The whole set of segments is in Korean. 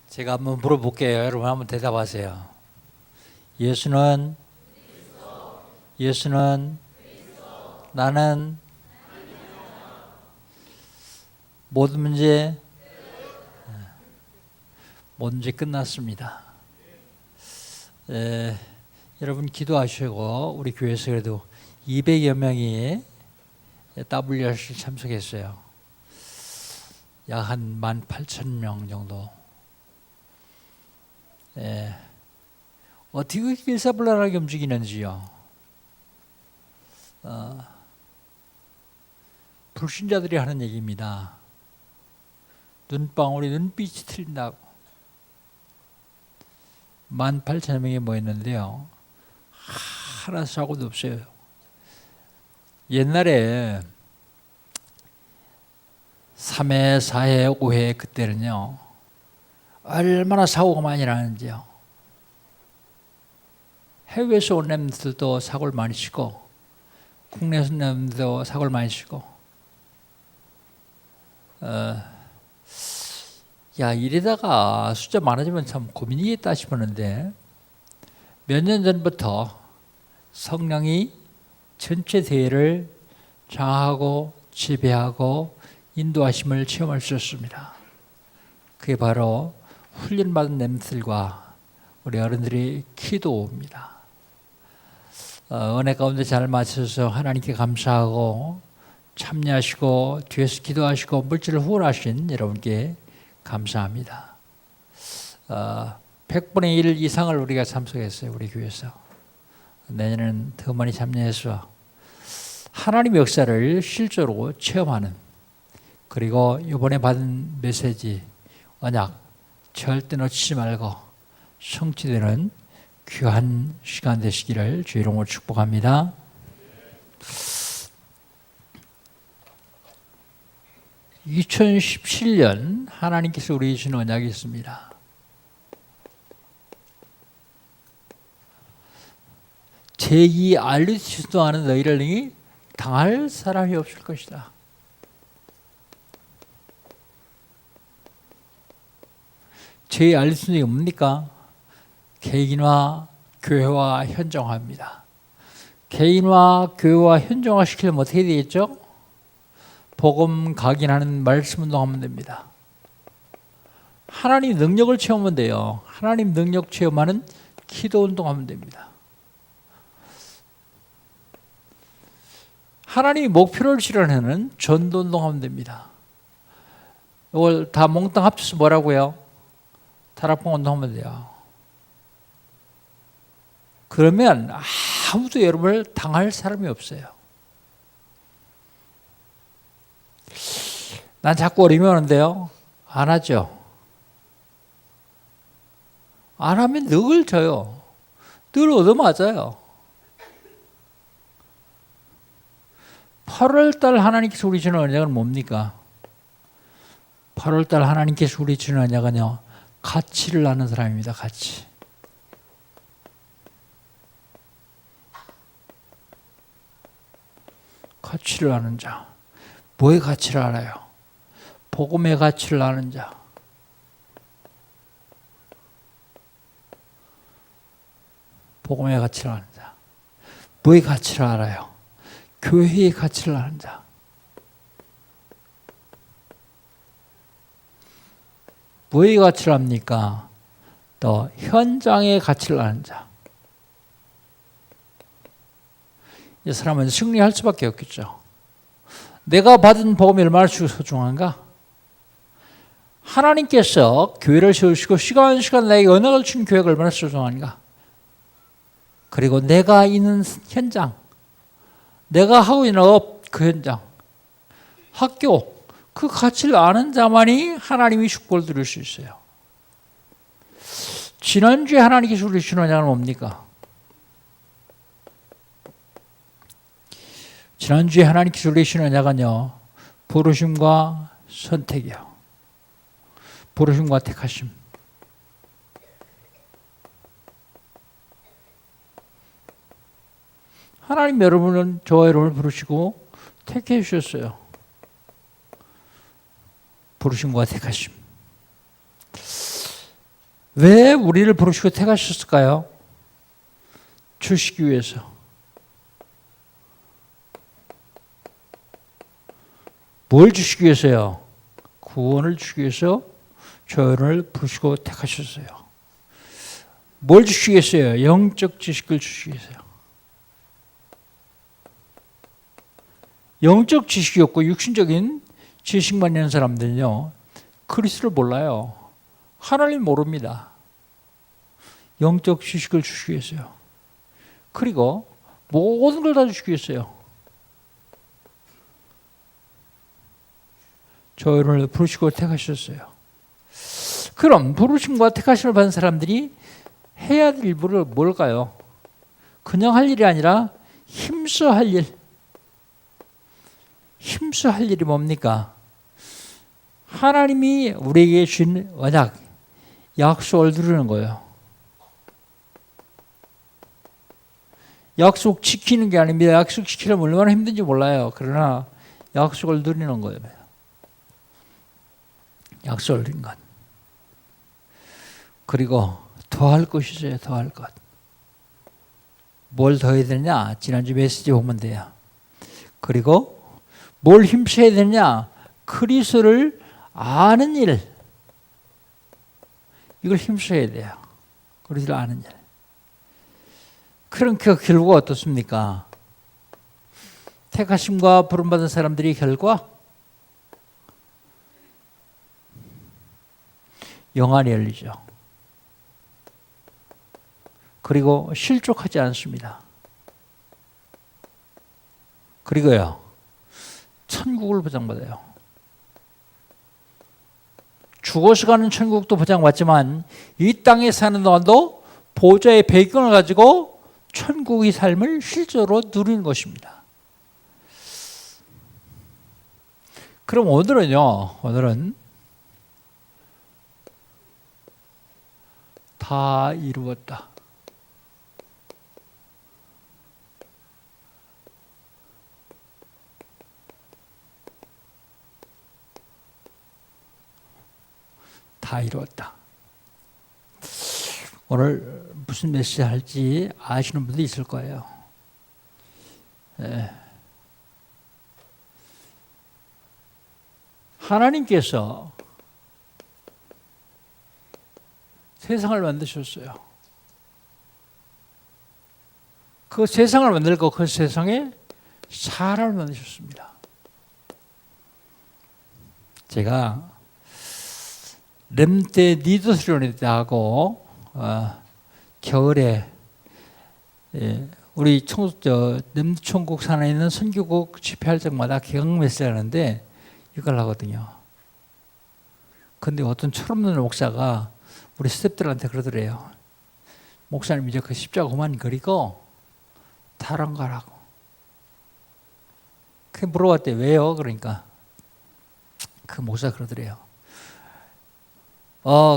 제가 한번 물어볼게요. 여러분 한번 대답하세요. 예수는 예수는 나는 모든 문제 끝났습니다. 여러분 기도하시고 우리 교회에서 그래도 200여 명이 WRC 참석했어요. 약 한 18,000명 정도. 어떻게 그렇게 일사불란하게 움직이는지요. 불신자들이 하는 얘기입니다. 눈방울이 눈빛이 틀린다고. 18,000명이 모였는데요. 하나 사고도 없어요. 옛날에 3회, 4회, 5회 그때는요. 얼마나 사고가 많이 나는지요. 해외에서 온 놈들도 사고를 많이 치고 국내에서 온 놈들도 사고를 많이 치고 이러다가 숫자 많아지면 참 고민이겠다 싶었는데 몇 년 전부터 성령이 전체 대회를 장악하고 지배하고 인도하심을 체험할 수 있습니다. 그게 바로 훈련받은 렘들과 우리 어른들의 기도입니다. 은혜 가운데 잘 맞춰서 하나님께 감사하고 참여하시고 뒤에서 기도하시고 물질을 후원하신 여러분께 감사합니다. 100분의 1 이상을 우리가 참석했어요. 우리 교회에서. 내년에는 더 많이 참여해서 하나님의 역사를 실제로 체험하는, 그리고 이번에 받은 메시지 언약 절대 놓치지 말고 성취되는 귀한 시간 되시기를 주의 이름으로 축복합니다. (2017년) 하나님께서 우리에게 주신 언약이 있습니다. 제2 알루시스도 하는 너희를 능히 당할 사람이 없을 것이다. 제2 알루시스가 뭡니까? 개인화, 교회화, 현정화입니다. 개인화, 교회화, 현정화 시키려면 어떻게 되겠죠? 복음 각인하는 말씀 운동하면 됩니다. 하나님 능력을 체험하면 돼요. 하나님 능력 체험하는 기도 운동하면 됩니다. 하나님이 목표를 실현하는 전도 운동하면 됩니다. 이걸 다 몽땅 합쳐서 뭐라고요? 타락봉 운동하면 돼요. 그러면 아무도 여러분을 당할 사람이 없어요. 난 자꾸 어려움이 오는데요. 안 하죠. 안 하면 늘 져요. 늘 얻어맞아요. 8월달 하나님께서 우리 주는 언약은 뭡니까? 8월달 하나님께서 우리 주는 언약은요, 가치를 아는 사람입니다. 가치. 가치를 아는 자. 뭐의 가치를 알아요? 복음의 가치를 아는 자. 복음의 가치를 아는 자. 뭐의 가치를 알아요? 교회의 가치를 아는 자. 뭐의 가치를 압니까? 또 현장의 가치를 아는 자. 이 사람은 승리할 수밖에 없겠죠. 내가 받은 복음이 얼마나 소중한가? 하나님께서 교회를 세우시고 시간 나에게 언약을 준 교회가 얼마나 소중한가? 그리고 내가 있는 현장, 내가 하고 있는 업, 그 현장, 학교, 그 가치를 아는 자만이 하나님의 축복을 누릴 수 있어요. 지난주에 하나님께서 우리 주신 언약은 뭡니까? 지난주에 하나님께서 우리 주신 언약은요, 부르심과 선택이요. 부르심과 택하심. 하나님 여러분은 저와 여러분을 부르시고 택해 주셨어요. 부르심과 택하심. 왜 우리를 부르시고 택하셨을까요? 주시기 위해서. 뭘 주시기 위해서요? 구원을 주시기 위해서 저를 부르시고 택하셨어요. 뭘 주시기 위해서요? 영적 지식을 주시기 위해서요. 영적 지식이 없고 육신적인 지식만 있는 사람들은요, 그리스도를 몰라요. 하나님 모릅니다. 영적 지식을 주시기 위해서요. 그리고 모든 걸 다 주시기 위해서요. 저를 부르시고 택하셨어요. 그럼 부르심과 택하심을 받은 사람들이 해야 될 일은 뭘까요? 그냥 할 일이 아니라 힘써 할 일. 힘써 할 일이 뭡니까? 하나님이 우리에게 주신 언약, 약속을 누리는 거예요. 약속 지키는 게 아닙니다. 약속 지키려면 얼마나 힘든지 몰라요. 그러나 약속을 누리는 거예요. 약속을 누린 것. 그리고 더할 것이 있어요. 더할 것. 뭘 더 해야 되냐? 지난주 메시지 보면 돼요. 그리고 뭘 힘써야 되냐? 그리스도를 아는 일. 이걸 힘써야 돼요. 그리스도를 아는 일. 그럼 그 결과가 어떻습니까? 택하심과 부름받은 사람들이 결과 영안이 열리죠. 그리고 실족하지 않습니다. 그리고요, 천국을 보장받아요. 죽어서 가는 천국도 보장받지만 이 땅에 사는 동안도 보좌의 배경을 가지고 천국의 삶을 실제로 누리는 것입니다. 그럼 오늘은 다 이루었다. 다 이루었다. 오늘 무슨 메시지 할지 아시는 분도 있을 거예요. 하나님께서 세상을 만드셨어요. 그 세상을 만들고 그 세상에 사람을 만드셨습니다. 제가 렘때 니더스리온에 하고 겨울에 우리 렘천국 산에 있는 선교국 집회할 때마다 개강 메시지 하는데 이걸 하거든요. 근데 어떤 철없는 목사가 우리 스태프들한테 그러더래요. 목사님 이제 그 십자가 그만 그리고 다른 거라고. 그 물어봤대. 왜요? 그러니까 그 목사가 그러더래요.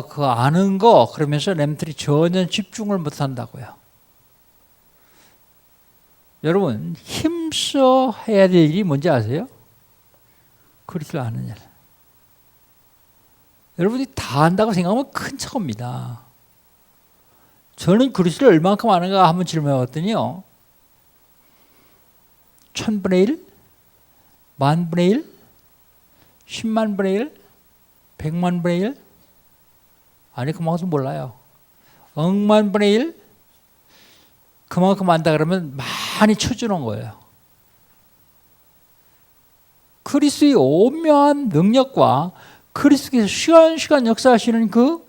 그 아는 거 그러면서 렘들이 전혀 집중을 못한다고요. 여러분 힘써 해야 될 일이 뭔지 아세요? 그리스도를 아는 일. 여러분이 다 안다고 생각하면 큰 차입니다. 저는 그리스도를 얼마만큼 아는가 한번 질문해봤더니요. 1000분의 1, 10,000분의 1, 100,000분의 1, 100,000분의 1, 아니 그만큼 몰라요. 억만분의 1, 그만큼 안다 그러면 많이 쳐주는 거예요. 그리스도의 오묘한 능력과 그리스도께서 시간 역사하시는 그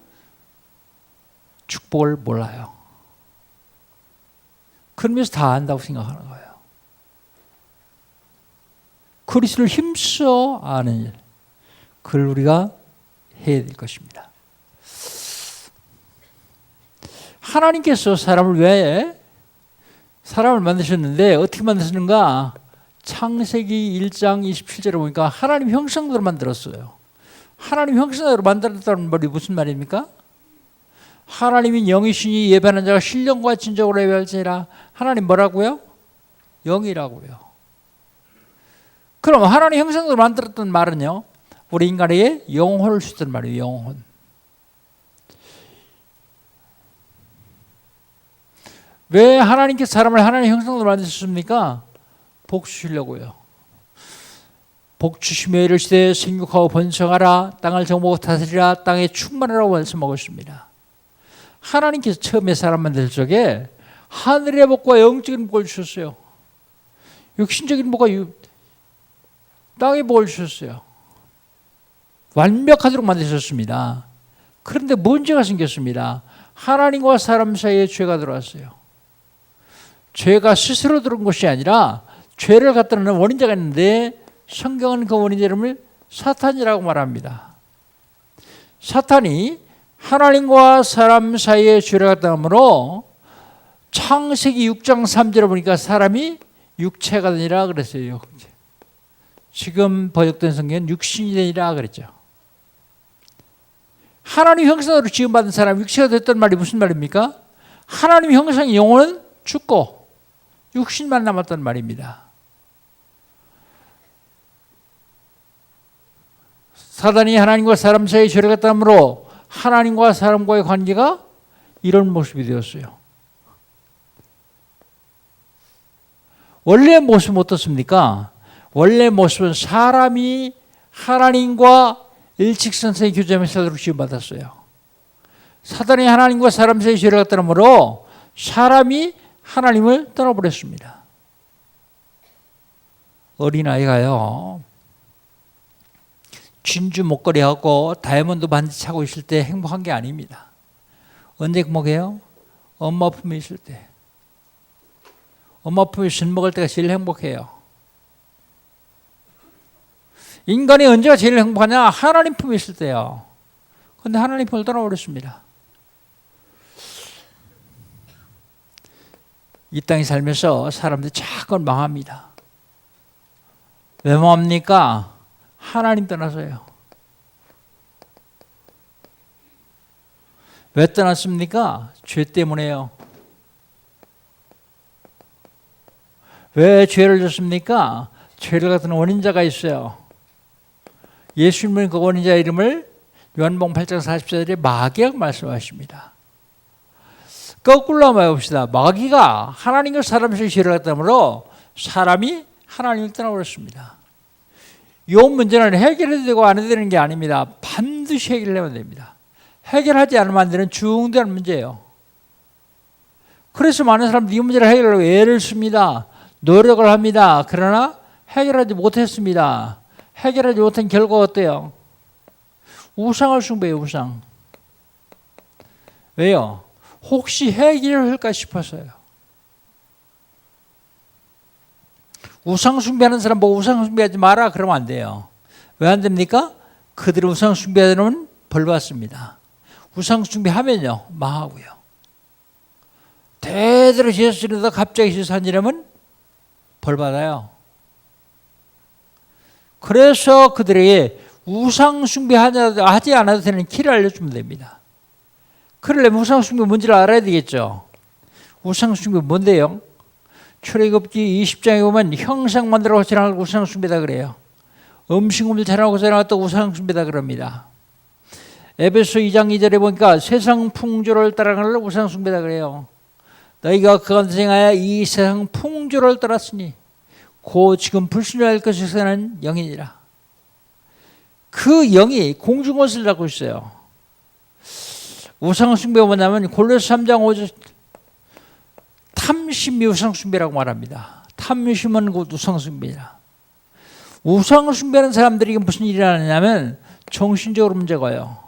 축복을 몰라요. 그러면서 다 안다고 생각하는 거예요. 그리스도를 힘써 아는 일, 그걸 우리가 해야 될 것입니다. 하나님께서 사람을 만드셨는데 어떻게 만드셨는가? 창세기 1장 27절에 보니까 하나님 형상대로 만들었어요. 하나님 형상대로 만들었다는 말이 무슨 말입니까? 하나님이 영이시니 예배하는 자가 신령과 진정으로 예배할지라. 하나님 뭐라고요? 영이라고요. 그럼 하나님 형상대로 만들었던 말은요, 우리 인간에게 영혼을 주셨단 말이에요. 영혼. 왜 하나님께서 사람을 하나님의 형상으로 만드셨습니까? 복 주시려고요. 복 주시며 이르시되 생육하고 번성하라 땅을 정복하고 다스리라 땅에 충만하라고 말씀하고 있습니다. 하나님께서 처음에 사람 만들 적에 하늘의 복과 영적인 복을 주셨어요. 육신적인 복과 땅의 복을 주셨어요. 완벽하도록 만드셨습니다. 그런데 문제가 생겼습니다. 하나님과 사람 사이에 죄가 들어왔어요. 죄가 스스로 들어온 것이 아니라 죄를 갖다 놓는 원인자가 있는데 성경은 그 원인자 이름을 사탄이라고 말합니다. 사탄이 하나님과 사람 사이에 죄를 갖다 놓으므로 창세기 6장 3절에 보니까 사람이 육체가 되니라 그랬어요. 지금 번역된 성경은 육신이 되니라 그랬죠. 하나님 형상으로 지음받은 사람이 육체가 됐던 말이 무슨 말입니까? 하나님 형상의 영혼은 죽고 육신만 남았단 말입니다. 사단이 하나님과 사람 사이에 죄를 갖다 함으로 하나님과 사람과의 관계가 이런 모습이 되었어요. 원래 모습은 어떻습니까? 원래 모습은 사람이 하나님과 일직선상의 교제하면서 살도록 지음받았어요. 사단이 하나님과 사람 사이에 죄를 갖다 함으로 사람이 하나님을 떠나버렸습니다. 어린아이가요, 진주 목걸이하고 다이아몬드 반지 차고 있을 때 행복한 게 아닙니다. 언제 행복해요? 엄마 품에 있을 때. 엄마 품에 술 먹을 때가 제일 행복해요. 인간이 언제가 제일 행복하냐? 하나님 품에 있을 때요. 그런데 하나님 품을 떠나버렸습니다. 이 땅에 살면서 사람들이 자꾸 망합니다. 왜 망합니까? 하나님 떠나서요. 왜 떠났습니까? 죄 때문에요. 왜 죄를 졌습니까? 죄를 갖는 원인자가 있어요. 예수님은 그 원인자 이름을 요한복음 8장 44절에 마귀라고 말씀하십니다. 거꾸로 한번 해봅시다. 마귀가 하나님과 사람 사이에 죄를 갖다므로 사람이 하나님을 떠나버렸습니다. 이 문제는 해결해도 되고 안 해도 되는 게 아닙니다. 반드시 해결하면 됩니다. 해결하지 않으면 안 되는 중대한 문제예요. 그래서 많은 사람들이 이 문제를 해결하려고 애를 씁니다. 노력을 합니다. 그러나 해결하지 못했습니다. 해결하지 못한 결과가 어때요? 우상을 숭배해요. 우상. 왜요? 혹시 해결할까 싶어서요. 우상 숭배하는 사람 보고 우상 숭배하지 마라 그러면 안 돼요. 왜 안 됩니까? 그들이 우상 숭배하면 벌 받습니다. 우상 숭배하면요 망하고요. 대대로 예수님도 갑자기 예수님이라면 벌 받아요. 그래서 그들에게 우상 숭배하지 않아도 되는 길을 알려주면 됩니다. 그러려면 우상 숭배 뭔지를 알아야 되겠죠. 우상 숭배 뭔데요? 출애굽기 20장에 보면 형상 만들어 자랑하고 우상 숭배다 그래요. 음식물을 자랑하고 자랑하고 우상 숭배다 그럽니다. 에베소 2장 2절에 보니까 세상 풍조를 따라가는 우상 숭배다 그래요. 너희가 그 가운데 행하여 이 세상 풍조를 따랐으니 곧 지금 불신할 것을 사는 영이니라. 그 영이 공중옷을 잡고 있어요. 우상 숭배가 뭐냐면 골로새 3장 5절 탐심이 우상 숭배라고 말합니다. 탐심은 곧 우상 숭배이라. 우상 숭배하는 사람들이 무슨 일이 일어나냐면 정신적으로 문제가 와요.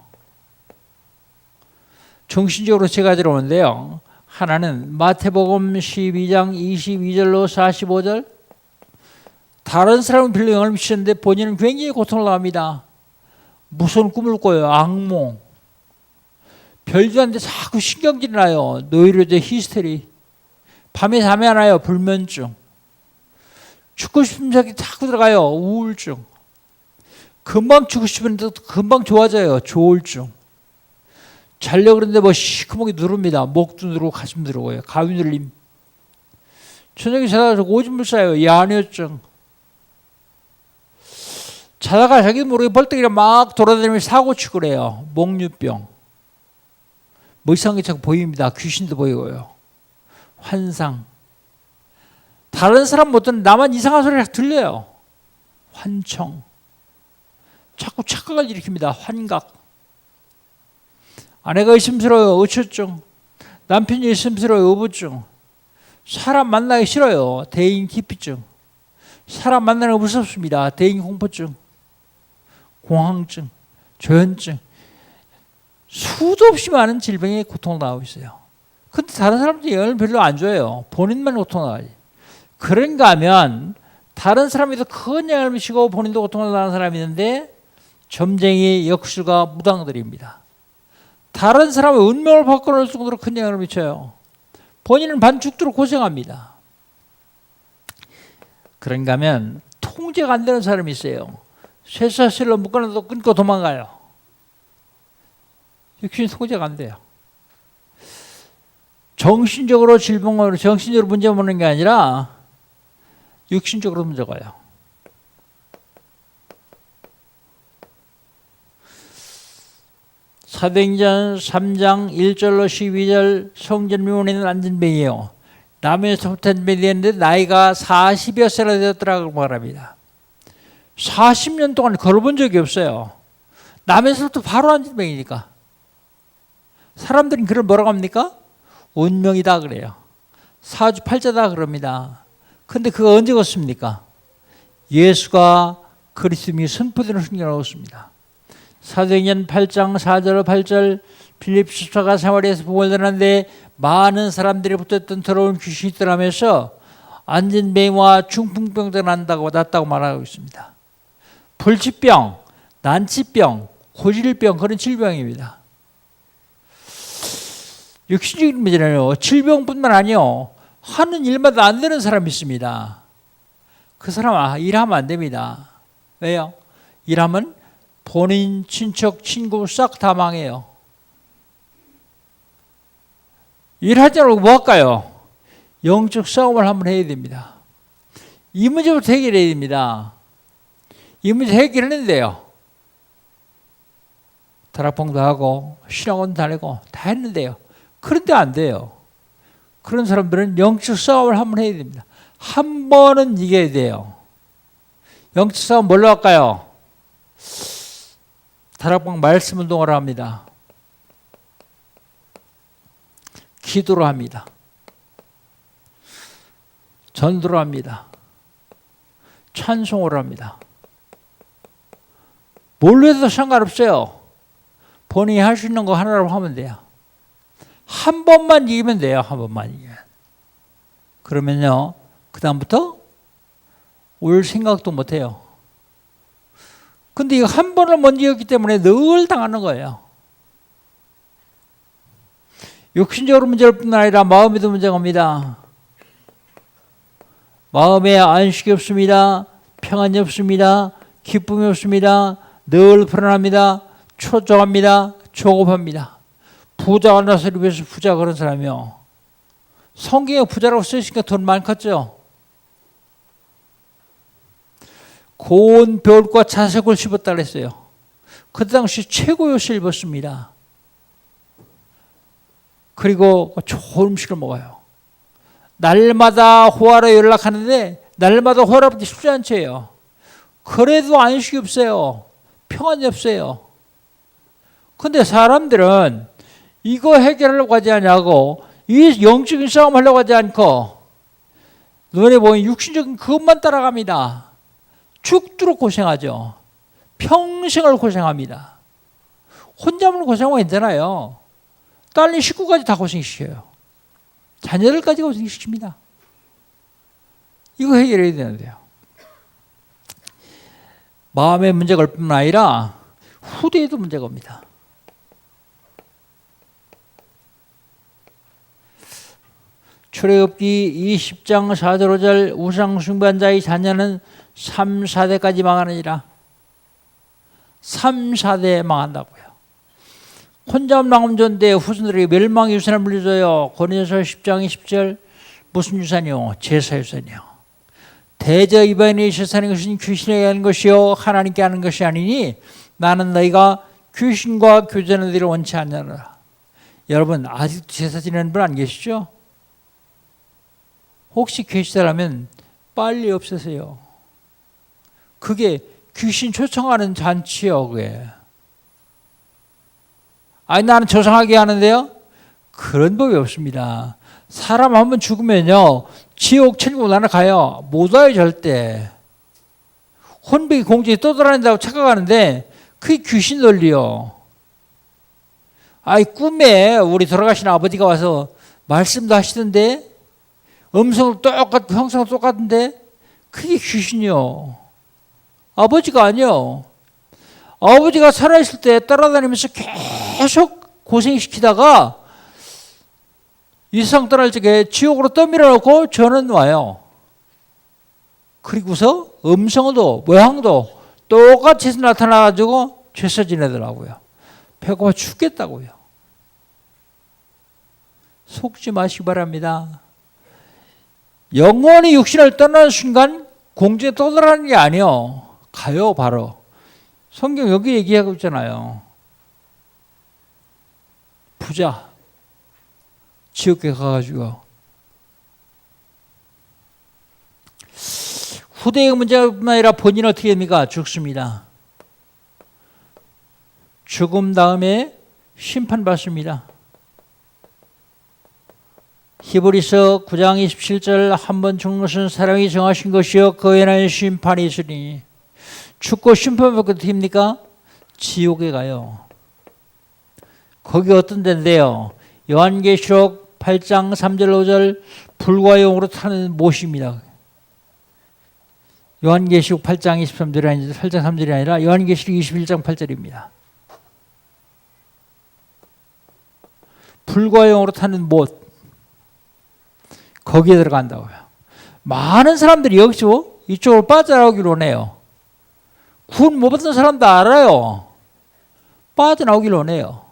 정신적으로 세 가지로 오는데요. 하나는 마태복음 12장 22절로 45절 다른 사람은 별로 영향을 미치는데 본인은 굉장히 고통을 당합니다. 무서운 꿈을 꿔요. 악몽. 별도 안 돼 자꾸 신경질이 나요. 노이로제 히스테리. 밤에 잠이 안 와요. 불면증. 죽고 싶은 생각이 자꾸 들어가요. 우울증. 금방 죽고 싶은데 금방 좋아져요. 조울증. 자려고 그러는데 뭐 시커멓게 누릅니다. 목도 누르고 가슴 누르고요. 가위 눌림. 저녁에 자다가 오줌을 싸요. 야뇨증. 자다가 자기도 모르게 벌떡이라 막 돌아다니면서 사고치고 그래요. 목류병. 뭐 이상한 게 자꾸 보입니다. 귀신도 보이고요. 환상. 다른 사람 못 듣는 나만 이상한 소리가 들려요. 환청. 자꾸 착각을 일으킵니다. 환각. 아내가 의심스러워요. 의처증. 남편이 의심스러워요. 의부증. 사람 만나기 싫어요. 대인 기피증. 사람 만나는 거 무섭습니다. 대인 공포증. 공황증. 조현증. 수도 없이 많은 질병의 고통을 당하고 있어요. 근데 다른 사람들이 영향을 별로 안 줘요. 본인만 고통을 당하지. 그런가 하면 다른 사람이 더 큰 영향을 미치고 본인도 고통을 당하는 사람이 있는데 점쟁이, 역술가, 무당들입니다. 다른 사람의 운명을 바꿔놓을 정도로 큰 영향을 미쳐요. 본인은 반죽도로 고생합니다. 그런가 하면 통제가 안 되는 사람이 있어요. 쇠사슬로 묶어놔도 끊고 도망가요. 육신이 통제가 안 돼요. 정신적으로 질병으로 정신적으로 문제 보는 게 아니라 육신적으로 문제가 와요. 사도행전 3장 1절로 12절 성전묘원에는 앉은 뱀이에요. 남에서부터 앉은 뱀이 되는데 나이가 40여 세나 되었더라고 말합니다. 40년 동안 걸어본 적이 없어요. 남에서부터 바로 앉은 뱀이니까. 사람들은 그걸 뭐라고 합니까? 운명이다 그래요. 사주팔자다 그럽니다. 근데 그거 언제 걷습니까? 예수가 그리스도님이 선포되는 순간에 걷습니다. 사도행전 8장 4절 8절 빌립 집사가 사마리아에서 복음을 전하는데 많은 사람들이 붙었던 더러운 귀신이 있더라면서 앉은 뱀과 중풍병도 났다고 말하고 있습니다. 불치병, 난치병, 고질병 그런 질병입니다. 육신적인 문제는요. 질병뿐만 아니요. 하는 일마다 안 되는 사람이 있습니다. 그 사람 일하면 안 됩니다. 왜요? 일하면 본인, 친척, 친구 싹 다 망해요. 일하지 않고 뭐 할까요? 영적 싸움을 한번 해야 됩니다. 이 문제부터 해결해야 됩니다. 이 문제 해결했는데요. 다락방도 하고 신학원 다니고 다 했는데요. 그런데 안 돼요. 그런 사람들은 영적 싸움을 한번 해야 됩니다. 한 번은 이겨야 돼요. 영적 싸움 뭘로 할까요? 다락방 말씀 운동을 합니다. 기도로 합니다. 전도로 합니다. 찬송으로 합니다. 뭘로 해도 상관없어요. 본인이 할 수 있는 거 하나로 하면 돼요. 한 번만 이기면 돼요. 한 번만 이기면. 그러면요. 그 다음부터 올 생각도 못해요. 근데 이거 한 번을 먼저 이겼기 때문에 늘 당하는 거예요. 육신적으로 문제일 뿐 아니라 마음에도 문제가 옵니다. 마음에 안식이 없습니다. 평안이 없습니다. 기쁨이 없습니다. 늘 불안합니다. 초조합니다. 조급합니다. 부자가 나서를 위해서 부자 그런 사람이요. 성경에 부자라고 쓰시니까 돈 많겠죠. 고운 벼울과 자색을 씹었다 그랬어요. 그 당시 최고의 옷을 입었습니다. 그리고 좋은 음식을 먹어요. 날마다 호화로 연락하는데 날마다 호화롭기 쉽지 않죠. 그래도 안식이 없어요. 평안이 없어요. 근데 사람들은 이거 해결하려고 하지 않냐고 이 영적인 싸움 하려고 하지 않고 눈에 보이는 육신적인 그것만 따라갑니다. 죽도록 고생하죠. 평생을 고생합니다. 혼자만 고생하면 괜찮아요. 딸린 식구까지 다 고생시켜요. 자녀들까지 고생시킵니다. 이거 해결해야 되는데요. 마음의 문제가 올 뿐만 아니라 후대에도 문제가 옵니다. 출애굽기 20장 4절 5절 우상 숭배한 자의 자녀는 3, 4대까지 망하느니라. 3, 4대 망한다고요. 혼자 망하면 좋은데 후손들에게 멸망의 유산을 물려줘요. 고린도서 10장 20절 무슨 유산이요? 제사 유산이요. 대저이반이 세상의 것은 귀신에게 하는 것이요 하나님께 하는 것이 아니니 나는 너희가 귀신과 교제하는 원치 않느라. 여러분 아직도 제사 지내는 분 안 계시죠? 혹시 계시다라면 빨리 없애세요. 그게 귀신 초청하는 잔치요. 그게. 아니 나는 조상하게 하는데요. 그런 법이 없습니다. 사람 한 번 죽으면요 지옥 천국 나는 가요. 못 와요 절대. 혼백이 공중에 떠돌아다닌다고 착각하는데 그게 귀신 논리요. 아이 꿈에 우리 돌아가신 아버지가 와서 말씀도 하시던데 음성도 똑같고 형상도 똑같은데 그게 귀신이요. 아버지가 아니요. 아버지가 살아있을 때 따라다니면서 계속 고생시키다가 이 세상 떠날 적에 지옥으로 떠밀어놓고 저는 와요. 그리고서 음성도 모양도 똑같이 나타나가지고 죄서 지내더라고요. 배고파 죽겠다고요. 속지 마시기 바랍니다. 영원히 육신을 떠나는 순간 공중에 떠돌아가는 게 아니요. 가요 바로. 성경 여기 얘기하고 있잖아요. 부자 지옥에 가가지고 후대의 문제뿐만 아니라 본인은 어떻게 됩니까? 죽습니다. 죽음 다음에 심판받습니다. 히브리서 9장 27절 한 번 죽는 것은 사람이 정하신 것이요 그 외에는 심판이 있으니 죽고 심판받고 어떻게 됩니까? 지옥에 가요. 거기 어떤 데인데요? 요한계시록 8장 3절 5절 불과 용으로 타는 못입니다. 요한계시록 8장 23절이 아니라 8장 3절이 아니라 요한계시록 21장 8절입니다. 불과 용으로 타는 못 거기에 들어간다고요. 많은 사람들이 여기서 이쪽으로 빠져나오기로 원해요. 구원 못 받은 사람도 알아요. 빠져나오기로 원해요.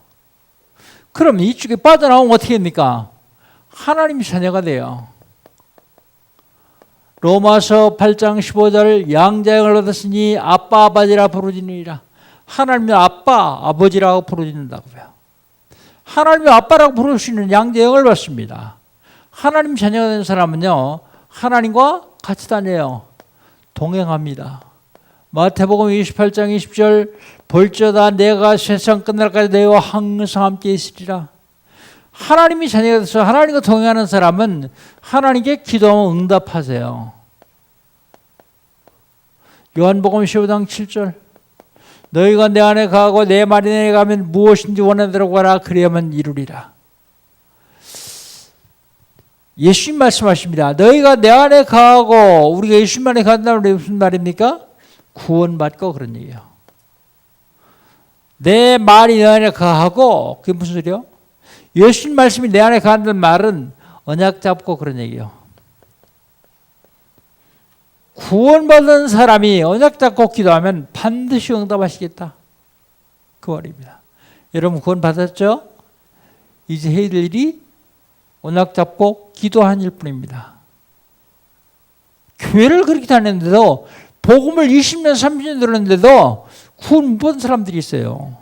그럼 이쪽에 빠져나오면 어떻게 됩니까? 하나님 자녀가 돼요. 로마서 8장 15절 양자형을 얻었으니 아빠 아버지라 부르짖느니라. 하나님의 아빠 아버지라고 부르짖는다고요. 하나님의 아빠라고 부를 수 있는 양자형을 받습니다. 하나님 자녀가 된 사람은요 하나님과 같이 다녀요. 동행합니다. 마태복음 28장 20절 볼지어다 내가 세상 끝날까지 너희와 항상 함께 있으리라. 하나님이 자녀가 돼서 하나님과 동행하는 사람은 하나님께 기도하면 응답하세요. 요한복음 15장 7절 너희가 내 안에 가고 내 말이 내게 가면 무엇인지 원하는 대로 가라 그리하면 이루리라. 예수님 말씀하십니다. 너희가 내 안에 가고 우리가 예수님 안에 간다는 무슨 말입니까? 구원받고 그런 얘기예요. 내 말이 내 안에 가하고 그게 무슨 소리요? 예수님 말씀이 내 안에 간다는 말은 언약 잡고 그런 얘기예요. 구원받은 사람이 언약 잡고 기도하면 반드시 응답하시겠다. 그 말입니다. 여러분 구원 받았죠? 이제 해야 될 일이 언약 잡고 기도하는 일뿐입니다. 교회를 그렇게 다녔는데도 복음을 20년 30년 들었는데도 구원 못 받은 사람들이 있어요.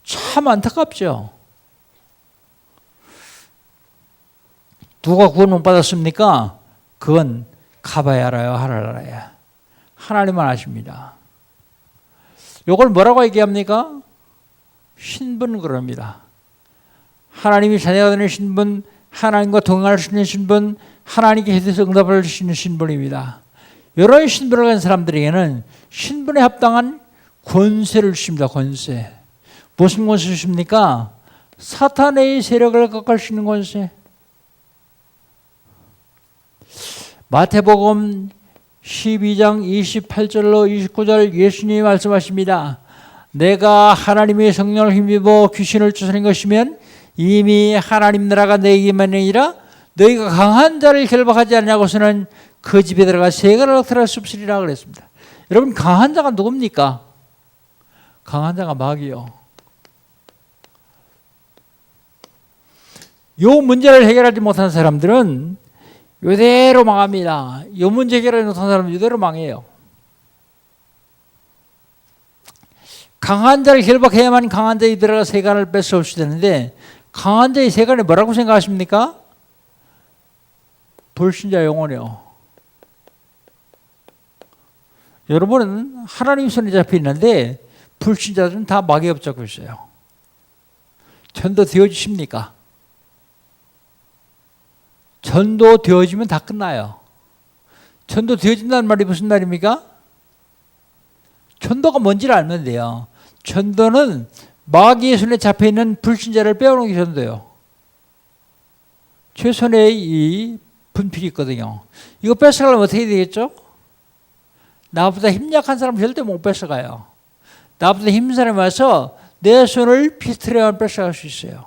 참 안타깝죠. 누가 구원 못 받았습니까? 그건 가봐야 알아요. 알아야. 하나님만 아십니다. 이걸 뭐라고 얘기합니까? 신분 그럽니다. 하나님이 자녀가 되는 신분, 하나님과 동행할 수 있는 신분, 하나님께 대해서 응답할 수 있는 신분입니다. 이런 신분을 가진 사람들에게는 신분에 합당한 권세를 주십니다. 권세. 무슨 권세 주십니까? 사탄의 세력을 꺾을 수 있는 권세. 마태복음 12장 28절로 29절 예수님이 말씀하십니다. 내가 하나님의 성령을 힘입어 귀신을 쫓아낸 것이면 이미 하나님 나라가 너희에게만 아니라 너희가 강한 자를 결박하지 않냐고서는 그 집에 들어가 세가를 럭탈할 수 없으리라 그랬습니다. 여러분 강한 자가 누굽니까? 강한 자가 마귀요. 이 문제를 해결하지 못한 사람들은 이대로 망합니다. 이 문제 해결하지 못한 사람은 이대로 망해요. 강한 자를 결박해야만 강한 자의 들어가 세간을 뺏어 올 수 되는데 강한 자의 세간이 뭐라고 생각하십니까? 불신자 영혼이요. 여러분은 하나님 손에 잡혀 있는데 불신자들은 다 마귀가 붙잡고 있어요. 전도 되어지십니까? 전도 되어지면 다 끝나요. 전도 되어진다는 말이 무슨 말입니까? 전도가 뭔지를 알면 돼요. 전도는 마귀의 손에 잡혀있는 불신자를 빼오는 게 전도예요. 최선의 이 분필이 있거든요. 이거 뺏어가려면 어떻게 되겠죠? 나보다 힘 약한 사람 절대 못 뺏어가요. 나보다 힘든 사람이 와서 내 손을 비틀어야만 뺏어갈 수 있어요.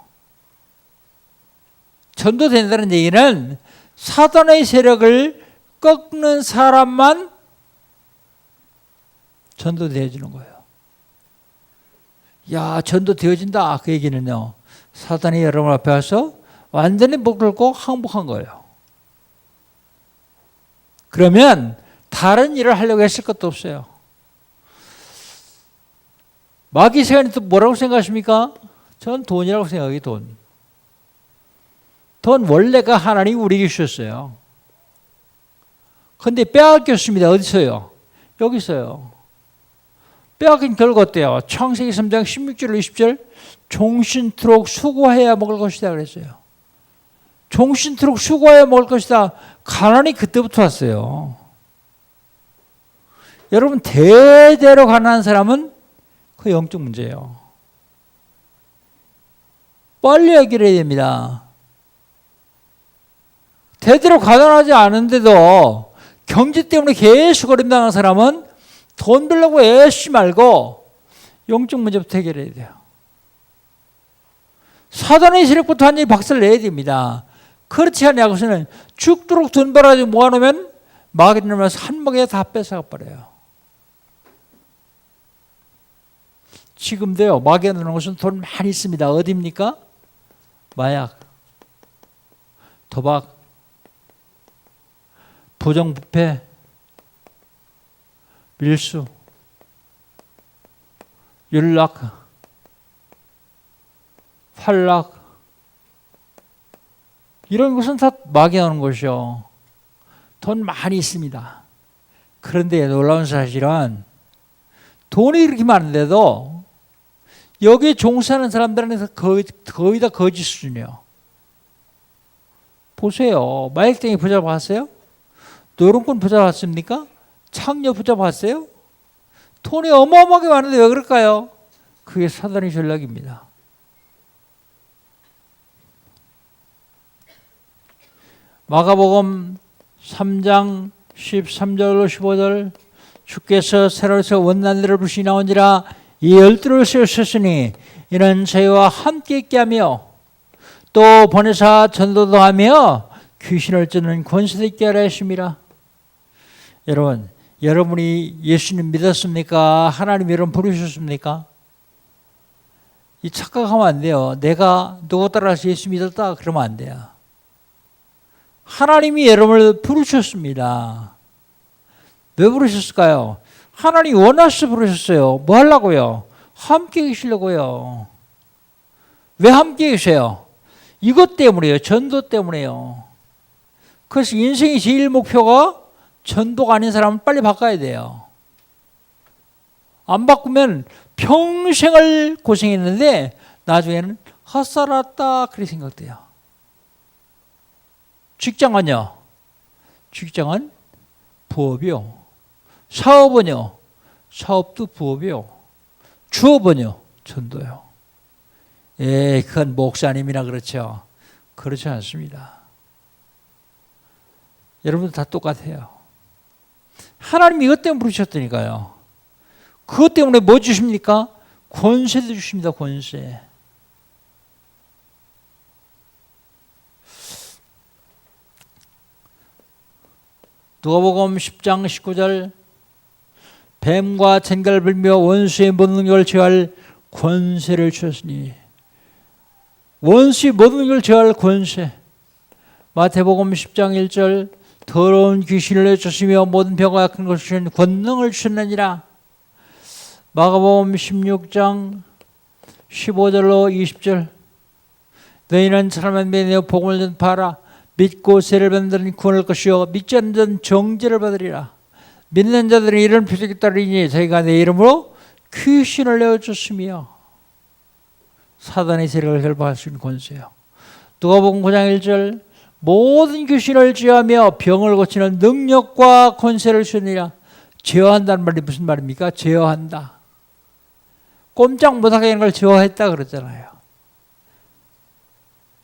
전도된다는 얘기는 사단의 세력을 꺾는 사람만 전도되어지는 거예요. 야, 전도되어진다. 그 얘기는요. 사단이 여러분 앞에 와서 완전히 목 긁고 항복한 거예요. 그러면 다른 일을 하려고 했을 것도 없어요. 마귀 세간이 또 뭐라고 생각하십니까? 전 돈이라고 생각해요. 돈. 돈 원래가 하나님이 우리에게 주셨어요. 그런데 빼앗겼습니다. 어디서요? 여기 있어요. 빼앗긴 결과 어때요? 창세기 3장 16절 20절 종신토록 수고해야 먹을 것이다 그랬어요. 종신토록 수고해야 먹을 것이다. 가난이 그때부터 왔어요. 여러분 대대로 가난한 사람은 그 영적 문제예요. 빨리 해결해야 됩니다. 대대로 가난하지 않은데도 경제 때문에 계속 어림당한 사람은 돈 벌려고 애쓰지 말고 영적 문제부터 해결해야 돼요. 사단의 세력부터 완전히 박살 내야 됩니다. 그렇지 않냐고서는 죽도록 돈 벌어가지고 모아놓으면 마귀는 와서 한 먹에 다 뺏어가 버려요. 지금도요, 마귀가 넣는 것은 돈 많이 있습니다. 어디입니까? 마약, 도박, 부정부패, 밀수, 윤락, 활락, 이런 것은 다 마귀가 넣는 것이요. 돈 많이 있습니다. 그런데 놀라운 사실은 돈이 이렇게 많은데도 여기에 종사하는 사람들은 거의 다 거짓 수준이에요. 보세요. 마약쟁이 부자 봤어요? 노름꾼 부자 봤습니까? 창녀 부자 봤어요? 돈이 어마어마하게 많은데 왜 그럴까요? 그게 사단의 전략입니다. 마가복음 3장 13절 15절 주께서 새로서 원난들을 부르시 나온지라 이 12를 세우셨으니 이는 저희와 함께 있게 하며 또 보내사 전도도 하며 귀신을 쫓는 권세도 있게 하라 했습니다. 여러분, 여러분이 예수님 믿었습니까? 하나님 여러분 부르셨습니까? 이 착각하면 안 돼요. 내가 누구 따라서 예수 믿었다 그러면 안 돼요. 하나님이 여러분을 부르셨습니다. 왜 부르셨을까요? 하나님이 원하셔서 부르셨어요. 뭐 하려고요? 함께 계시려고요. 왜 함께 계세요? 이것 때문이에요. 전도 때문에요. 그래서 인생의 제일 목표가 전도가 아닌 사람은 빨리 바꿔야 돼요. 안 바꾸면 평생을 고생했는데 나중에는 헛살았다 그렇게 생각돼요. 직장은요? 직장은 부업이요. 사업은요? 사업도 부업이요. 주업은요? 전도요. 예, 그건 목사님이나 그렇죠. 그렇지 않습니다. 여러분 다 똑같아요. 하나님 이것 때문에 부르셨다니까요. 그것 때문에 뭐 주십니까? 권세도 주십니다. 권세. 누가복음 10장 19절 뱀과 쟁갈을 불며 원수의 모든 능력을 제어할 권세를 주셨으니 원수의 모든 능력을 제어할 권세. 마태복음 10장 1절 더러운 귀신을 내쫓으며 모든 병과 약한 것을 주신 권능을 주셨느니라. 마가복음 16장 15절로 20절 너희는 사람을 내어 복음을 전파하라. 믿고 세례를 받는 자들은 구원할 것이요 믿지 않는 자들은 정죄를 받으리라. 믿는 자들은 이런 표적이 따르니 저희가 내 이름으로 귀신을 내어쫓으며 사단의 세력을 결박할 수 있는 권세요. 누가복음 9장 1절 모든 귀신을 제어하며 병을 고치는 능력과 권세를 주느니라. 제어한다는 말이 무슨 말입니까? 제어한다. 꼼짝 못하게 하는 걸 제어했다 그러잖아요.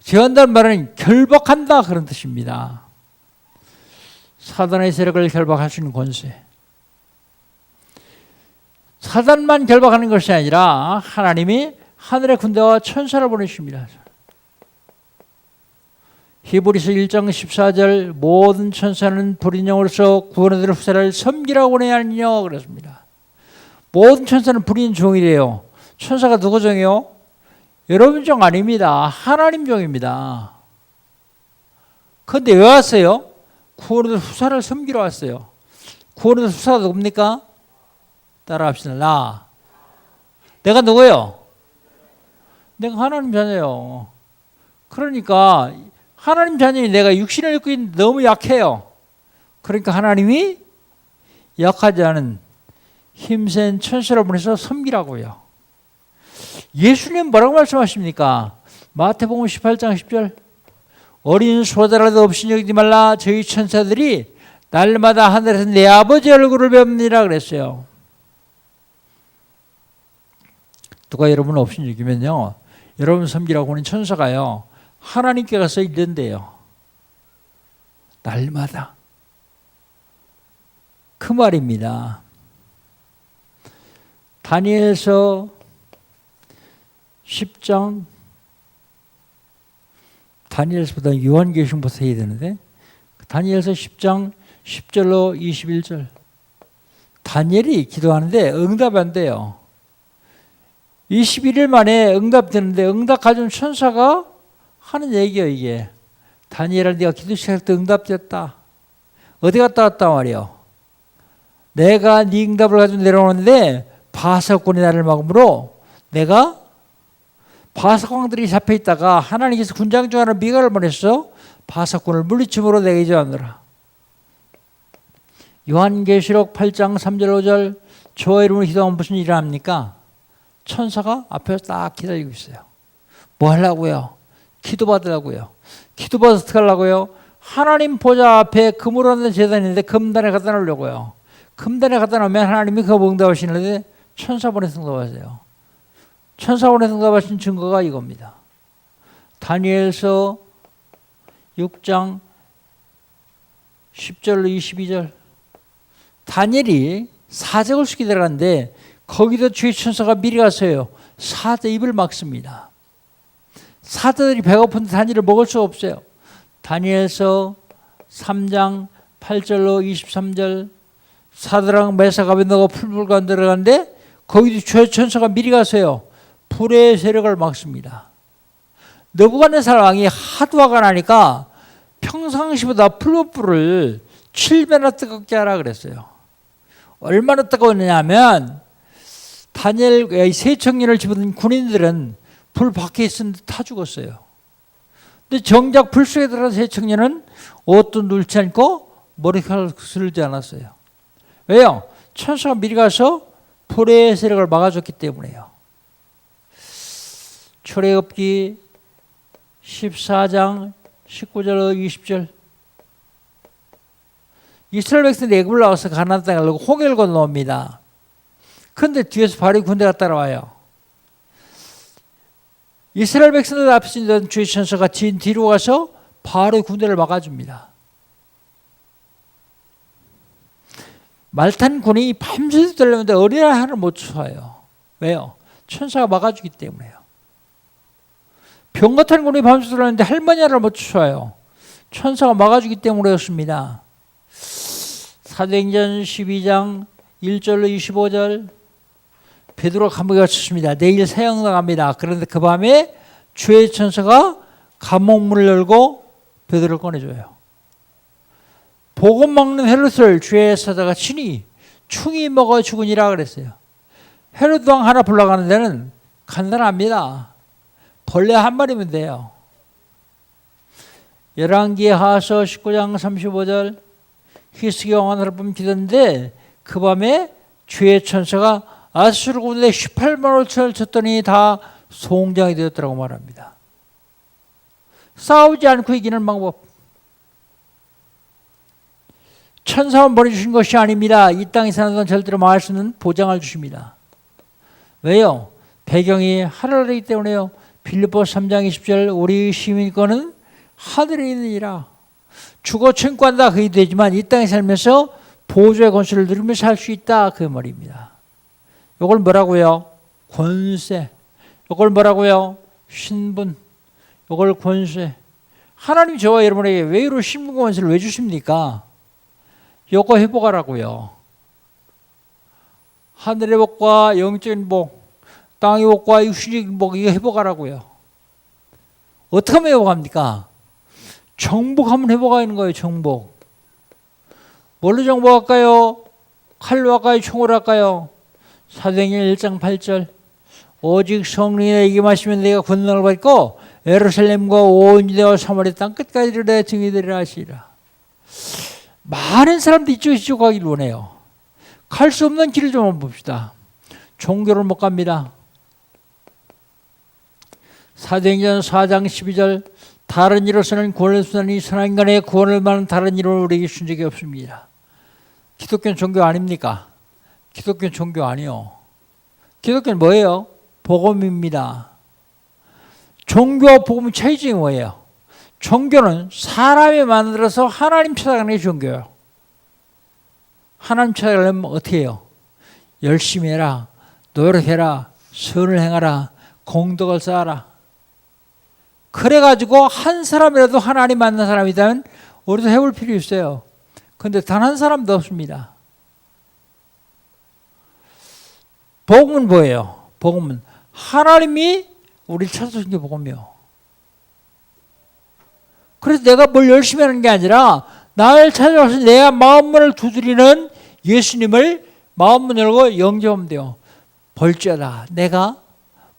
제어한다는 말은 결박한다 그런 뜻입니다. 사단의 세력을 결박할 수 있는 권세. 사단만 결박하는 것이 아니라 하나님이 하늘의 군대와 천사를 보내십니다. 히브리서 1장 14절 모든 천사는 불인 영으로서 구원받을 후사를 섬기라고 보내야 하느냐 그랬습니다. 모든 천사는 불인 종이래요. 천사가 누구 종이요? 여러분 종 아닙니다. 하나님 종입니다. 그런데 왜 왔어요? 구원받을 후사를 섬기러 왔어요. 구원받을 후사가 누굽니까? 따라합시다. 내가 누구예요? 내가 하나님 자녀예요. 그러니까 하나님 자녀인 내가 육신을 입고 있는데 너무 약해요. 그러니까 하나님이 약하지 않은 힘센 천사를 보내서 섬기라고요. 예수님 뭐라고 말씀하십니까? 마태복음 18장 10절 어린 소자라도 없이 여기지 말라. 저희 천사들이 날마다 하늘에서 내 아버지 얼굴을 뵙느니라 그랬어요. 누가 여러분 없이 여기면요, 여러분 섬기라고 하는 천사가요 하나님께 가서 이른대요. 날마다. 그 말입니다. 다니엘서 10장 다니엘서보다 요한계시록부터 해야 되는데 다니엘서 10장 10절로 21절 다니엘이 기도하는데 응답 안 돼요. 21일 만에 응답되는데 응답 가져온 천사가 하는 얘기예요. 이게 다니엘아 네가 기도 시작할 때 응답됐다. 어디 갔다 왔다 말이요. 내가 네 응답을 가지고 내려오는데 바사꾼이 나를 막음으로 내가 바사광들이 잡혀 있다가 하나님께서 군장 중 하나 미가를 보냈어. 바사꾼을 물리침으로 내가 이제 왔노라. 요한계시록 8장 3절 5절 저의 이름으로 기도하면 무슨 일을 합니까? 천사가 앞에서 딱 기다리고 있어요. 뭐 하려고요? 기도받으려고요. 기도받아서 어떻게 하려고요? 하나님 보좌 앞에 금으로 하는 제단인데 금단에 갖다 놓으려고요. 금단에 갖다 놓으면 하나님이 그거 응답하시는데 천사 보내서 응답하세요. 천사 보내서 응답하신 증거가 이겁니다. 다니엘서 6장 10절로 22절 다니엘이 사적을 수기 들어갔는데 거기도 주의 천사가 미리 가서요 사자 입을 막습니다. 사자들이 배고픈데 다니엘을 먹을 수 없어요. 다니엘서 3장 8절로 23절 사드랑 메삭 아벤노가 풀불 가운데 들어가는데 거기도 주의 천사가 미리 가서요 불의 세력을 막습니다. 느부갓네살 왕이 하도 화가 나니까 평상시보다 풀무불을 7배나 뜨겁게 하라 그랬어요. 얼마나 뜨거웠냐면 다니엘 세 청년을 집어든 군인들은 불 밖에 있었는데 타 죽었어요. 근데 정작 불 속에 들어간 세 청년은 옷도 눌지 않고 머리카락을 쓸지 않았어요. 왜요? 천사가 미리 가서 불의 세력을 막아줬기 때문에요. 출애굽기 14장 19절 20절 이스라엘 백성들이 애굽을 나와서 가나안 땅에 가려고 홍해를 건너옵니다. 그런데 뒤에서 바로의 군대가 따라와요. 이스라엘 백성들 앞에 있는 주의 천사가 진 뒤로 가서 바로의 군대를 막아줍니다. 말탄 군이 밤새도 달려오는데 어린아이 하나를 못 쏘아요. 왜요? 천사가 막아주기 때문에요. 병 같은 군이 밤새도 달려오는데 할머니 하나를 못 쏘아요. 천사가 막아주기 때문이었습니다. 사도행전 12장 1절로 25절 베드로가 감옥에 갇혔습니다. 내일 사형 나갑니다. 그런데 그 밤에 주의 천사가 감옥문을 열고 베드로를 꺼내줘요. 복음 먹는 헤롯을 주의 사자가 친히 충이 먹어 죽으니라 그랬어요. 헤롯 왕 하나 불러가는 데는 간단합니다. 벌레 한 마리면 돼요. 열왕기하서 19장 35절 히스기 왕은 하룻밤 기도했는데 그 밤에 주의 천사가 아수르 군대 18만 5천을 쳤더니 다 송장이 되었더라고 말합니다. 싸우지 않고 이기는 방법. 천사만 보내주신 것이 아닙니다. 이 땅에 사는 동안 절대로 망할 수 있는 보장을 주십니다. 왜요? 배경이 하늘이기 때문에요. 빌립보서 3장 20절 우리 시민권은 하늘에 있느니라. 죽어 천국한다 그게 되지만 이 땅에 살면서 보좌의 권세를 누리면서 살 수 있다 그 말입니다. 이걸 뭐라고요? 권세. 이걸 뭐라고요? 신분. 이걸 권세. 하나님 저와 여러분에게 왜 이런 신분과 권세를 왜 주십니까? 이거 회복하라고요. 하늘의 복과 영적인 복, 땅의 복과 육신적인 복 이거 회복하라고요. 어떻게 하면 회복합니까? 정복하면 회복하는 거예요. 정복. 뭘로 정복할까요? 칼로 할까요? 총으로 할까요? 사도행전 1장 8절 오직 성령이 임하시면 내가 권능을 받고 예루살렘과 온 유대와 사마리아 땅 끝까지 내 증인이 되리라 하시리라. 많은 사람들이 이쪽 가기를 원해요. 갈 수 없는 길을 좀 봅시다. 종교를 못 갑니다. 사도행전 4장 12절 다른 이로서는 구원을 수단이 선한 인간의 구원을 받는 다른 이로 우리에게 준 적이 없습니다. 기독교는 종교 아닙니까? 기독교는 종교 아니요. 기독교는 뭐예요? 복음입니다. 종교와 복음의 차이점이 뭐예요? 종교는 사람이 만들어서 하나님 찾아가는 게 종교예요. 하나님 찾아가려면 어떻게 해요? 열심히 해라, 노력해라, 선을 행하라, 공덕을 쌓아라. 그래가지고 한 사람이라도 하나님 만난 사람이라면 우리도 해볼 필요 있어요. 그런데 단 한 사람도 없습니다. 복음은 뭐예요? 복음은 하나님이 우리를 찾아주신 게 복음이요. 그래서 내가 뭘 열심히 하는 게 아니라 나를 찾아와서 내가 마음문을 두드리는 예수님을 마음문 열고 영접하면 돼요. 볼지어다 내가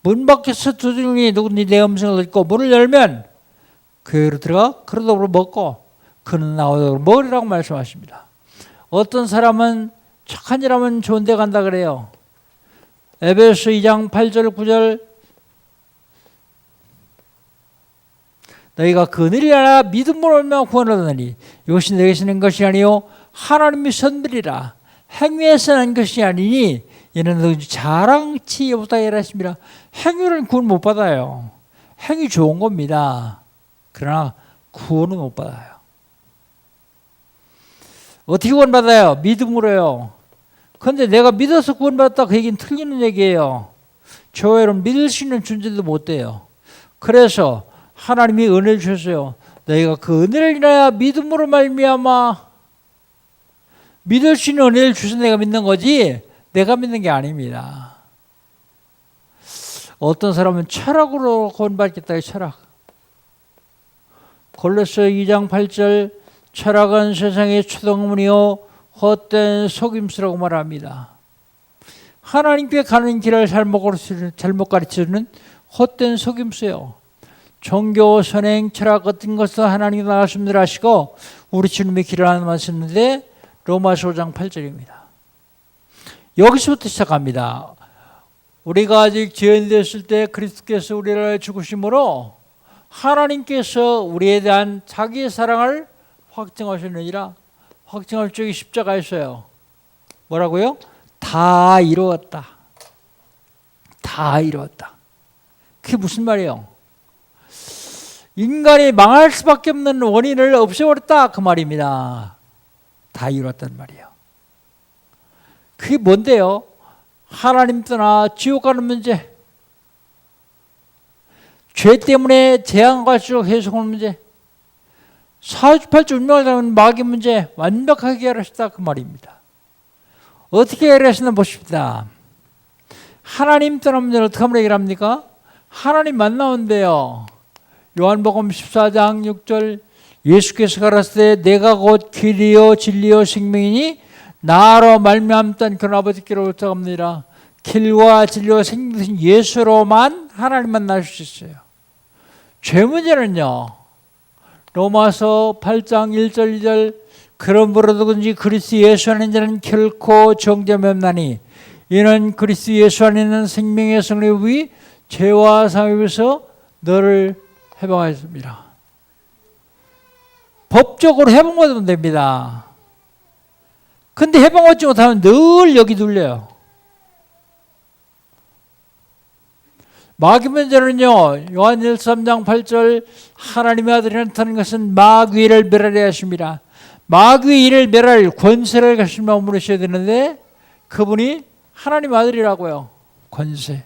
문 밖에서 두드리니 누구니 내 음성을 듣고 문을 열면 교회로 들어가 그러도록 먹고 그는 나오도록 먹으리라고 말씀하십니다. 어떤 사람은 착한 일 하면 좋은 데 간다 그래요. 에베소 2장 8절 9절 너희가 그늘이 하나 믿음으로 얼마나 구원을 얻으니 이것이 너희에서 난 것이 아니요 하나님이 선들이라 행위에서 난 것이 아니니 이는 누구든지 자랑치 못하게 하십니다. 행위는 구원 못 받아요. 행위 좋은 겁니다. 그러나 구원은 못 받아요. 어떻게 구원 받아요? 믿음으로요. 그런데 내가 믿어서 구원 받았다 그 얘기는 틀리는 얘기예요. 저 여러분 믿을 수 있는 존재도 못 돼요. 그래서 하나님이 은혜를 주셨어요. 너희가 그 은혜를 인하여 믿음으로 말미암아 믿을 수 있는 은혜를 주셔서 내가 믿는 거지 내가 믿는 게 아닙니다. 어떤 사람은 철학으로 구원받겠다. 철학. 골로새 2장 8절 철학은 세상의 초동문이요 헛된 속임수라고 말합니다. 하나님께 가는 길을 잘못 가르쳐주는 헛된 속임수예요. 종교, 선행, 철학 같은 것을 하나님이 말씀을 하시고 우리 주님의 길을 하는 말씀인데 로마서 5장 8절입니다. 여기서부터 시작합니다. 우리가 아직 죄인 되었을 때 그리스도께서 우리를 죽으심으로 하나님께서 우리에 대한 자기의 사랑을 확증하셨느니라. 확증할 적이 십자가였어요. 뭐라고요? 다 이루었다. 다 이루었다. 그게 무슨 말이에요? 인간이 망할 수밖에 없는 원인을 없애버렸다 그 말입니다. 다 이루었단 말이에요. 그게 뭔데요? 하나님 떠나 지옥 가는 문제, 죄 때문에 재앙과 지옥 해석하는 문제, 사주팔주 운명을 당하는 마귀 문제 완벽하게 해결하셨다 그 말입니다. 어떻게 해결하시나 보십시다. 하나님 떠난 문제를 어떻게 하면 해결합니까? 하나님 만나온대요. 요한복음 14장 6절 예수께서 가라사대 내가 곧 길이요 진리요 생명이니 나로 말미암던 그런 아버지께로 쫓아갑니다. 길과 진리와 생명이신 예수로만 하나님 만날 수 있어요. 죄 문제는요, 로마서 8장 1절 2절 그러므로 누구든지 그리스도 예수 안에 있는 자는 결코 정죄함이 없나니 이는 그리스도 예수 안에 있는 생명의 성령이 죄와 사함에서 너를 해방하였습니다. 법적으로 해방받으면 됩니다. 근데 해방받지 못하면 늘 여기 눌려요. 마귀 문제는요, 요한일서 3장 8절 하나님의 아들이 나타난 것은 마귀를 멸하려 하십니다. 마귀의 일을 멸할 권세를 가신 마음으로 하셔야 되는데 그분이 하나님의 아들이라고요. 권세.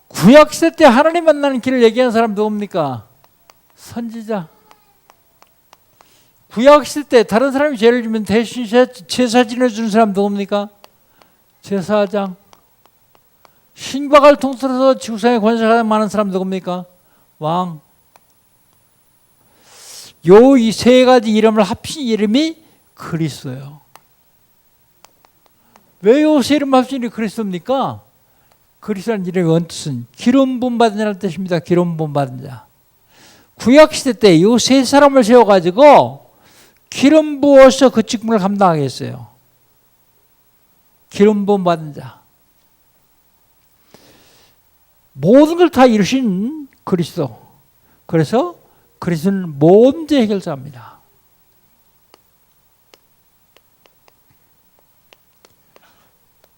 구약시대 때 하나님 만나는 길을 얘기한 사람 누굽니까? 선지자. 구약시대 때 다른 사람이 죄를 지면 대신 제사 지내주는 사람 누굽니까? 제사장. 신박을 통틀어서 지구상에 권세가 많은 사람 누굽니까? 왕. 요 이 세 가지 이름을 합친 이름이 그리스도예요. 왜 요 세 이름 합친 이름이 그리스도입니까? 그리스도라는 이름의 원뜻은 기름 부음 받은 자라는 뜻입니다. 기름 부음 받은 자. 구약시대 때 요 세 사람을 세워가지고 기름 부어서 그 직분을 감당하게 했어요. 기름 부음 받은 자. 모든 걸 다 이루신 그리스도. 그래서 그리스도는 모든 문제 해결자입니다.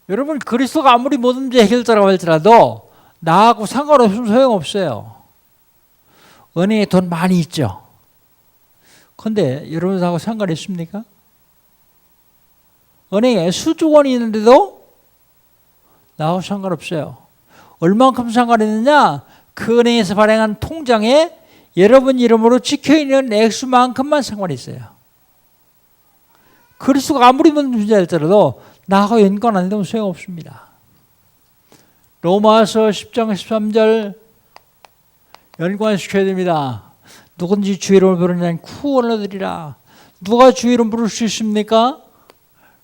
여러분, 그리스도가 아무리 모든 문제 해결자라고 할지라도 나하고 상관없으면 소용없어요. 은행에 돈 많이 있죠. 그런데 여러분하고 상관 있습니까? 은행에 수조 원이 있는데도 나하고 상관없어요. 얼만큼 상관이 있느냐? 그 은행에서 발행한 통장에 여러분 이름으로 찍혀있는 액수만큼만 상관이 있어요. 그리스도가 아무리 문제할지라도 나하고 연관 안 되면 소용없습니다. 로마서 10장 13절 연관시켜야 됩니다. 누군지 주의 이름을 부르는 자는 구원을 얻으리라. 누가 주의 이름 부를 수 있습니까?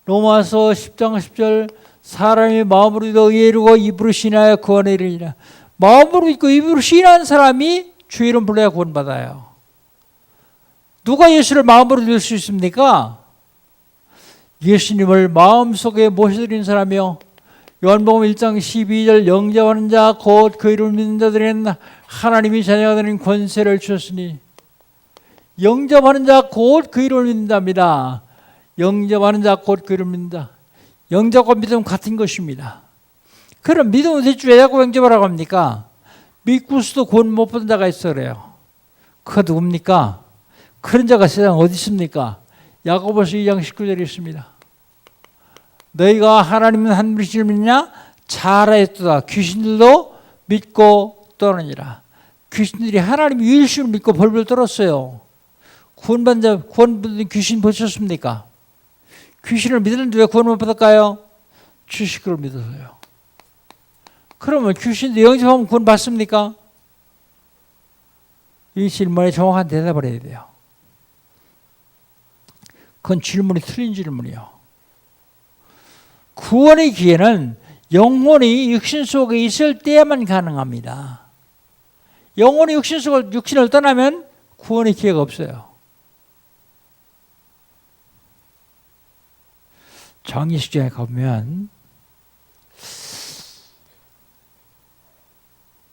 로마서 10장 10절 사람이 마음으로 믿어 의에 이르고 입으로 신하여 구원에 이르리라. 마음으로 믿고 입으로 신한 사람이 주의 이름 불러야 구원받아요. 누가 예수를 마음으로 믿을 수 있습니까? 예수님을 마음속에 모셔드린 사람이요. 요한복음 1장 12절 영접하는 자 곧 그 이름을 믿는 자들에게는 하나님이 자녀가 되는 권세를 주셨으니 영접하는 자 곧 그 이름을 믿는답니다. 영접하는 자 곧 그 이름을 믿는다. 영접과 믿음 같은 것입니다. 그럼 믿음은 대체 왜 자꾸 영접하라고 합니까? 믿고서도 구원 못 받은 자가 있어 그래요. 그거 누굽니까? 그런 자가 세상에 어디 있습니까? 야고보서 2장 19절에 있습니다. 너희가 하나님은 한 분이시를 믿냐? 잘하였도다. 귀신들도 믿고 떠나니라. 귀신들이 하나님 유일신을 믿고 벌벌 떨었어요. 구원받은 귀신 보셨습니까? 귀신을 믿었는데 왜 구원 못 받을까요? 주식을 믿어서요. 그러면 귀신도 영접하면 구원 받습니까? 이 질문에 정확한 대답을 해야 돼요. 그건 질문이 틀린 질문이요. 구원의 기회는 영혼이 육신 속에 있을 때야만 가능합니다. 영혼이 육신을 떠나면 구원의 기회가 없어요. 장례식장에 가보면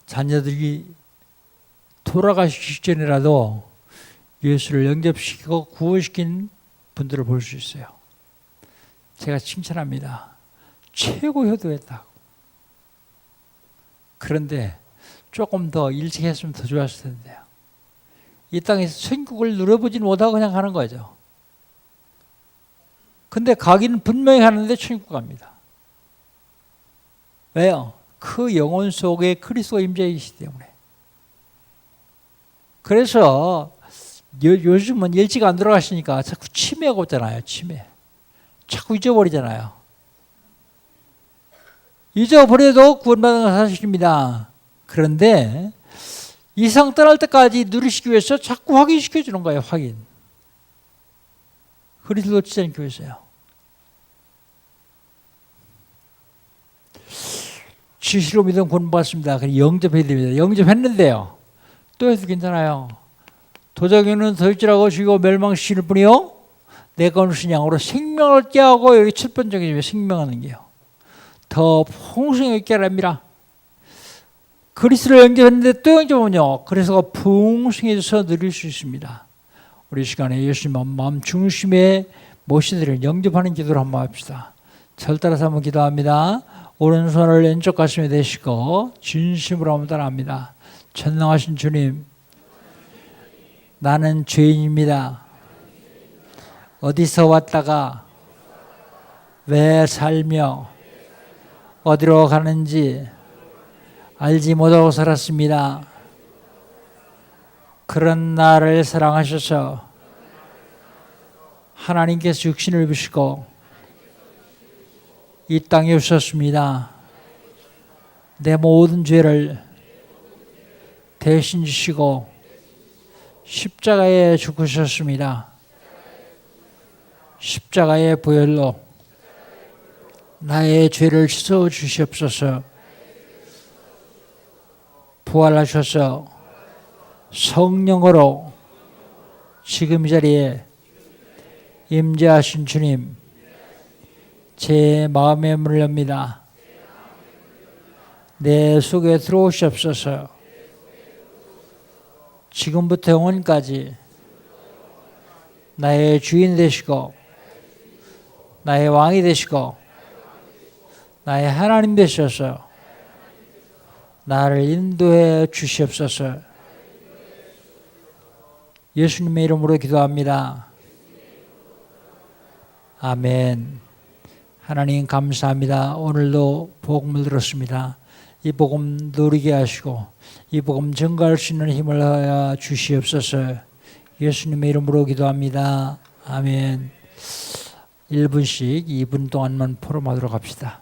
자녀들이 돌아가시기 직전이라도 예수를 영접시키고 구원시킨 분들을 볼 수 있어요. 제가 칭찬합니다. 최고 효도했다고. 그런데 조금 더 일찍 했으면 더 좋았을 텐데요. 이 땅에서 천국을 누려보지는 못하고 그냥 가는 거죠. 근데 가기는 분명히 가는데 천국 갑니다. 왜요? 그 영혼 속에 그리스도가 임재이시기 때문에. 그래서 요즘은 일찍 안 돌아가시니까 자꾸 치매가 오잖아요. 치매. 자꾸 잊어버리잖아요. 잊어버려도 구원받는 건 사실입니다. 그런데 이상 떠날 때까지 누리시기 위해서 자꾸 확인시켜 주는 거예요. 확인. 그리스도 지자는 교회에서요. 지시로 믿음 구원 받습니다. 영접해야 됩니다. 영접했는데요. 또 해도 괜찮아요. 도자기는 더일지라고 죽이고 멸망시킬 뿐이요 내가 오신 양으로 생명을 얻게 하고, 여기 첫 번째가 생명하는 게요. 더 풍성히 있게 하랍니다. 그리스도를 영접했는데 또 영접하면요, 그래서 풍성해져서 누릴 수 있습니다. 우리 시간에 예수님 마음 중심에 모시들을 영접하는 기도를 한번 합시다. 절 따라서 한번 기도합니다. 오른손을 왼쪽 가슴에 대시고 진심으로 한번 따라합니다. 전능하신 주님, 나는 죄인입니다. 어디서 왔다가 왜 살며 어디로 가는지 알지 못하고 살았습니다. 그런 나를 사랑하셔서 하나님께서 육신을 입으시고 이 땅에 오셨습니다. 내 모든 죄를 대신 지시고 십자가에 죽으셨습니다. 십자가의 보혈로 나의 죄를 씻어 주시옵소서. 부활하셔서 성령으로 지금 이 자리에 임재하신 주님, 제 마음의 문을 엽니다. 내 속에 들어오시옵소서. 지금부터 영원까지 나의 주인 되시고 나의 왕이 되시고 나의 하나님 되셔서 나를 인도해 주시옵소서. 예수님의 이름으로 기도합니다. 아멘. 하나님 감사합니다. 오늘도 복음을 들었습니다. 이 복음 누리게 하시고 이 복음 증거할 수 있는 힘을 하여 주시옵소서. 예수님의 이름으로 기도합니다. 아멘. 1분씩 2분 동안만 포럼하도록 합시다.